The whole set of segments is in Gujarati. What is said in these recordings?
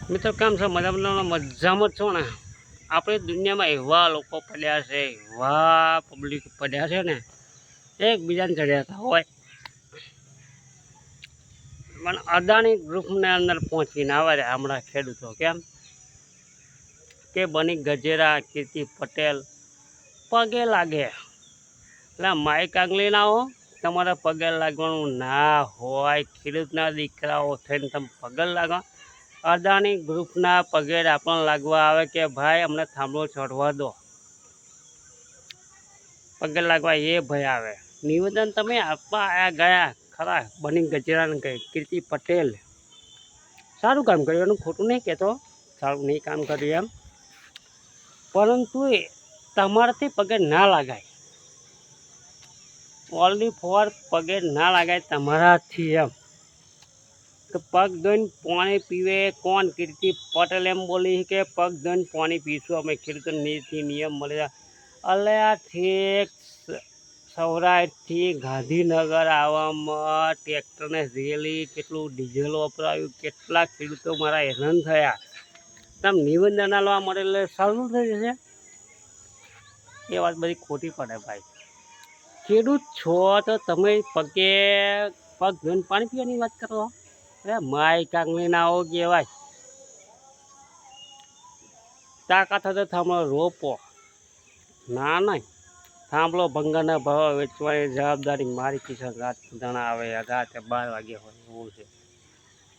મિત્રો કેમ છો? મજામાં છો ને? આપણી દુનિયામાં એવા લોકો પડ્યા છે, એવા પબ્લિક પડ્યા છે ને, એકબીજાને ચડ્યા હોય પણ અદાણી ગ્રુપને અંદર પહોંચીને આવે હમણાં ખેડૂતો કેમ કે બની ગજેરા કીર્તિ પટેલ પગે લાગે એટલે માઇક આંગળી ના હો, તમારે પગે લાગવાનું ના હોય. ખેડૂતના દીકરાઓ થઈને તમે પગે લાગો. અદાણી ગ્રુપના પગે આપણને લાગવા આવે કે ભાઈ અમને થાંભલો ચડવા દો, પગે લાગવા એ ભાઈ આવે. નિવેદન તમે આપવા આવ્યા ગયા ખરા બની ગજરાને કહે કીર્તિ પટેલ સારું કામ કર્યું, એનું ખોટું નહીં કહેતો, સારું નહીં કામ કર્યું એમ, પરંતુ તમારાથી પગે ના લાગાય. ઓનલી ફોર પગે ના લાગાય તમારાથી એમ. તો પગ ધોઈને પાણી પીવે કોણ? કીર્તિ પટેલ એમ બોલી કે પગ ધોઈને પાણી પીશું અમે, ખેડૂતો નીતિ નિયમ મળે. અલ્યા ઠીક સૌરાષ્ટ્રથી ગાંધીનગર આવવામાં ટ્રેક્ટરને રેલી, કેટલું ડીઝલ વપરાયું, કેટલા ખેડૂતો મારા હેરાન થયા. તમે નિવેદન આલવા મળે એટલે સારું થઈ જશે? એ વાત બધી ખોટી પડે ભાઈ. ખેડૂત છો તો તમે પગે પગ ધોઈને પાણી પીવાની વાત કરો? અરે માય કાંગલી ના આવો કહેવાય. તાકાત હતો થાંભલો રોપો ના નહીં. થાંભલો ભંગારના ભાવ વેચવાની જવાબદારી મારી કિશન રાજપૂતાણા આવે 11 વાગે હોય એવું છે,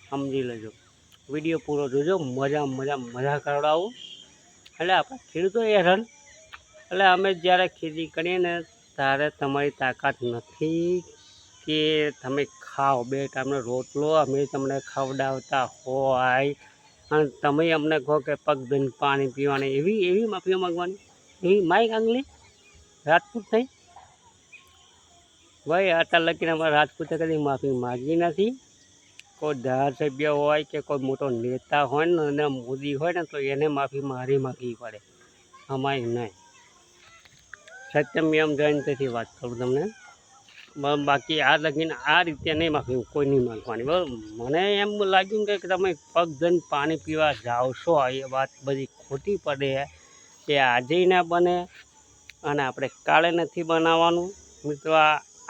સમજી લેજો. વિડીયો પૂરો જોજો, મજા કરાવડાવું. એટલે આપણે ખેડૂતો હેરાન, એટલે અમે જ્યારે ખેતી કરીએ ને ત્યારે તમારી તાકાત નથી કે તમે ખાઓ, 2 ટાઈમનો રોટલો અમે તમને ખવડાવતા હોય અને તમે અમને કહો કે પગ ધોઈને પાણી પીવાની. એવી માફીઓ માગવાની? એવી માઇક આંગલી રાજપૂત થઈ ભાઈ? અત્યારે લખીને અમારા રાજપૂતે કદી માફી માગી નથી. કોઈ ધારાસભ્ય હોય કે કોઈ મોટો નેતા હોય ને અને મોદી હોય ને તો એને માફી માગવી પડે, અમારી નહીં. સત્યમ એમ જયંતિથી વાત કરું તમને, બાકી આ લગીને આ રીતે નહીં માફી કોઈ નહીં માગવાની બરાબર. મને એમ લાગ્યું કે તમે પગ ધોઈને પાણી પીવા જાઓ છો, એ વાત બધી ખોટી પડે. એ આજે ના બને અને આપણે કાલે નથી બનાવવાનું. મિત્રો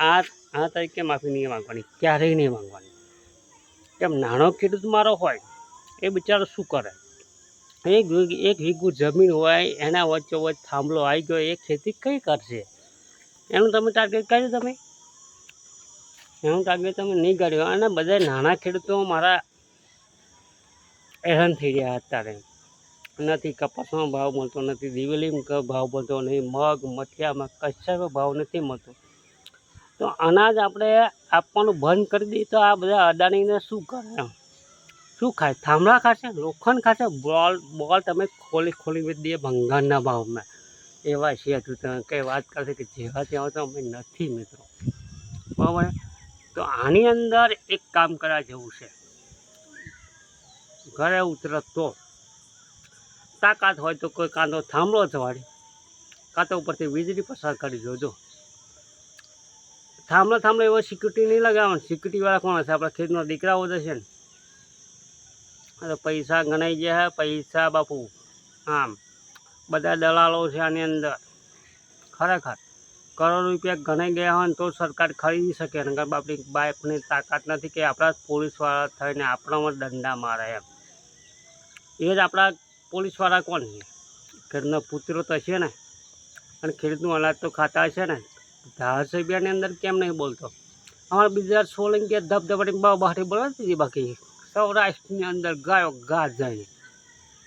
આ તરીકે માફી નહીં માગવાની, ક્યારેય નહીં માગવાની. કેમ નાનો ખેડૂત મારો હોય એ બિચારો શું કરે? એક વીઘું જમીન હોય, એના વચ્ચોવચ્ચ થાંભલો આવી ગયો, એ ખેતી કઈ કરશે? એનું તમે ટાર્ગેટ કાઢ્યું, એનું ટાર્ગેટ તમે નહીં કાઢ્યું. અને બધા નાના ખેડૂતો મારા હેરાન થઈ રહ્યા અત્યારે. નથી કપાસનો ભાવ મળતો, નથી દિવેલીમાં ભાવ મળતો, નહીં મગ મઠિયામાં કશામાં ભાવ નથી મળતો. તો અનાજ આપણે આપવાનું બંધ કરી દઈએ તો આ બધા અદાણીને શું કરે એમ? શું ખાય? થાંભલા ખાશે? લોખંડ ખાશે? બોલ તમે ખોલી વેચી દઈએ ભંગારના ભાવમાં. એવા છે તું તમે કંઈ વાત કરશે કે જેવા ત્યાં તો અમે નથી મિત્રો, બરાબર. તો આની અંદર એક કામ કરવા જેવું છે, ઘરે ઉતરે તો તાકાત હોય તો કોઈ કાંદો થાંભલો ચવાડી, કાં તો ઉપરથી વીજળી પસાર કરી જોજો. થાંભલો એવો સિક્યુરિટી નહીં લગાવવાનું. સિક્યુરિટીવાળા કોણ હશે? આપણા ખેડૂતના દીકરાઓ જ હશે ને. પૈસા ગણાઈ ગયા, પૈસા બાપુ આમ બધા દલાલો છે આની અંદર. ખરેખર કરોડ રૂપિયા ગણાઈ ગયા હોય ને તો સરકાર ખરીદી શકે, ને આપણી બાઇકની તાકાત નથી કે આપણા પોલીસવાળા થઈને આપણામાં દંડા મારે એમ. એ જ આપણા પોલીસવાળા કોણ છે? ખેડૂતના પુત્રો તો છે ને, અને ખેડૂતનું અનાજ તો ખાતા હશે ને. ધારાસભ્યની અંદર કેમ નહીં બોલતો? અમારા બીજા સોલંકી ધબધબાટી બહાટી બોલાવતી હતી, બાકી સૌરાષ્ટ્રની અંદર ગાયો ઘા જાય.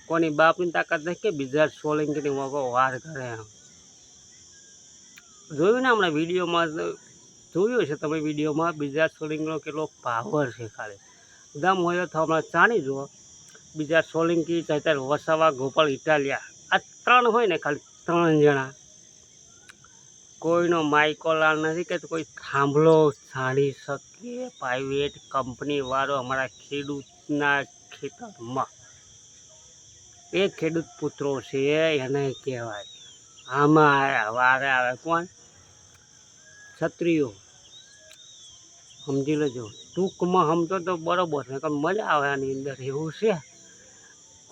કોની બાપની તાકાત નથી કે બીજા સોલંકીની મોકો વાર કરે એમ. જોયું ને હમણાં વિડીયોમાં, જોયું છે તમે વિડીયોમાં, બીજા સોલંકીનો કેટલો પાવર છે. ખાલી દમ હોય તો હમણાં જાણી જુઓ. બીજા સોલંકી, ચૈતર વસાવા, ગોપાલ ઇટાલિયા, આ 3 હોય ને, ખાલી 3 જણા. કોઈનો માઇકોલાલ નથી કે કોઈ થાંભલો છાડી શકે પ્રાઇવેટ કંપનીવાળો અમારા ખેડૂતના ખેતરમાં. એ ખેડૂત પુત્રો છે એને કહેવાય. આમાં વારે આવે કોણ? ક્ષત્રિયો. સમજી લેજો. ટૂંકમાં સમજો તો બરાબર છે, મજા આવે આની અંદર એવું છે.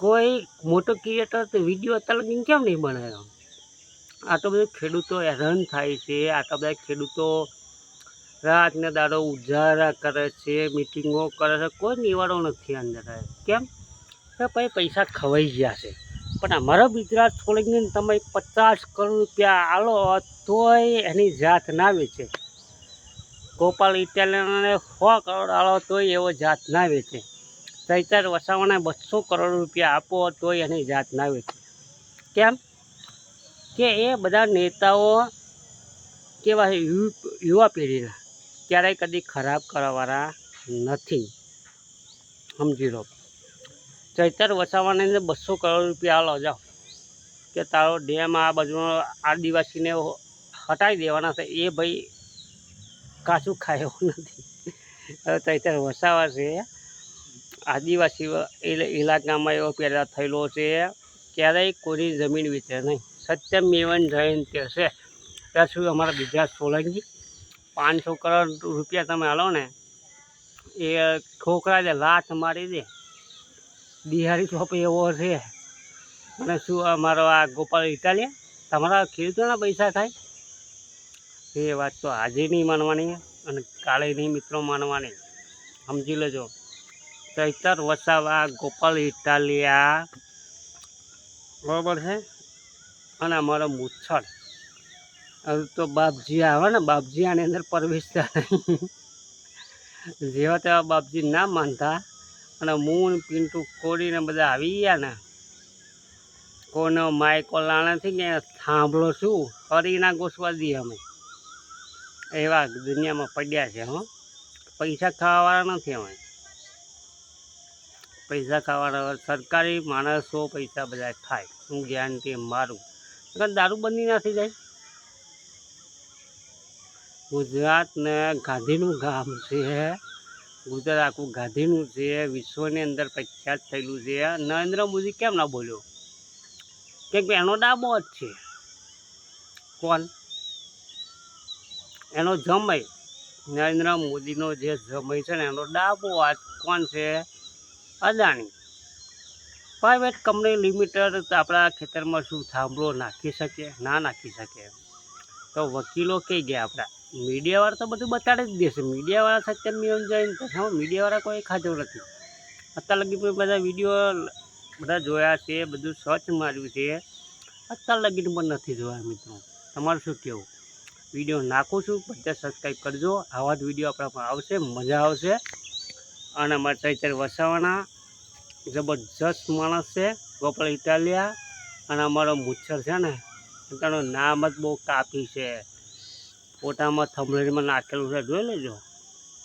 કોઈ મોટો ક્રિએટર તો વિડીયો અત્યાર લગી કેમ નહીં બનાવ્યો? આટલો બધો ખેડૂતો હેરાન થાય છે, આટલા બધા ખેડૂતો રાતને દાડો ઉજારા કરે છે, મિટિંગો કરે છે, કોઈ નિવાડો નથી અંદર. કેમ કે ભાઈ પૈસા ખવાઈ ગયા છે. પણ અમારા ગુજરાત છોડીને તમે 50 કરોડ રૂપિયા આલો તોય એની જાત ના વેચે. ગોપાલ ઇટાલિયનને 100 કરોડ આલો તોય એવો જાત ના વેચે. ચૈતર વસાવાને 200 કરોડ રૂપિયા આપો તોય એની જાત ના વેચે. કેમ કે એ બધા નેતાઓ કેવા યુવા પેઢીના ક્યારેય કદી ખરાબ કરવાવાળા નથી. સમજી લો. ચૈતર વસાવાને 200 કરોડ રૂપિયા આલો જાઓ કે તારો ડેમ આ બાજુ આદિવાસીને હટાવી દેવાના છે, એ ભાઈ કાચું ખાય એવું નથી. હવે ચૈતર વસાવા છે આદિવાસી ઇલાકામાં એવો પેદા થયેલો છે, ક્યારેય કોઈની જમીન વેચે નહીં. સત્યમેવ જયંતે છે. ત્યાં શું અમારા ગુજરાત સોલંકી 500 કરોડ રૂપિયા તમે હાલો ને, એ ઠોકરા દે, લાત મારી દે. બિહારી ચોપ એવો છે. અને શું અમારો આ ગોપાલ ઇટાલિયા તમારા ખેડૂતોના પૈસા ખાય? એ વાત તો આજે નહીં માનવાની અને કાલે નહીં મિત્રો માનવાની. સમજી લેજો. ચૈતર વસાવા, ગોપાલ ઇટાલિયા, બરાબર છે, અને અમારો મૂછડ. હવે તો બાપજી આવે ને, બાપજી આની અંદર પ્રવેશ થાય. જેવા તેવા બાપજી ના માનતા અને મૂન પિન્ટુ કોડીને બધા આવી ગયા ને, કોઈનો માઇકો લાણે નથી કે થાંભલો શું ફરી ના ગોસવા દઈએ અમે. એવા દુનિયામાં પડ્યા છે. પૈસા ખાવાવાળા નથી અમે. પૈસા ખાવાવાળા સરકારી માણસો પૈસા બધા ખાય. હું ગેરંટી મારું. દારૂબંધી નથી જાય. ગુજરાત ને ગાંધીનું ગામ છે. ગુજરાત આખું ગાંધીનું છે. વિશ્વની અંદર પ્રખ્યાત થયેલું છે. નરેન્દ્ર મોદી કેમ ના બોલ્યો? કેમ કે એનો ડાબો જ છે. કોણ? એનો જમાઈ. નરેન્દ્ર મોદીનો જે જમાઈ છે ને, એનો ડાબો હાથ કોણ છે? અદાણી. પ્રાઇવેટ કંપની લિમિટેડ આપણા ખેતરમાં શું થાંભલો નાખી શકે? ના નાખી શકે. તો વકીલો કઈ ગયા આપણા? મીડિયાવાળા તો બધું બતાડી જ દેશે. મીડિયાવાળા સત્યમેવ જયંતે. મીડિયાવાળા કોઈ ખાધો નથી. અત્યાર લગી પણ બધા વિડીયો બધા જોયા છે, બધું સર્ચ માર્યું છે. અત્યાર લગી પણ નથી જોયા મિત્રો. તમારું શું કહેવું? વિડીયો નાખું છું, બધા સબસ્ક્રાઈબ કરજો. આવા જ વિડીયો આપણા પર આવશે, મજા આવશે. અને અમારા ચૈતર વસાવાના જબરજસ્ત માણસ છે, ગોપાલ ઇટાલિયા. અને અમારો મૂછર છે ને, એનું નામ જ બહુ કાપી છે. ફોટામાં થંભલેરમાં નાખેલું છે, જોઈ લેજો.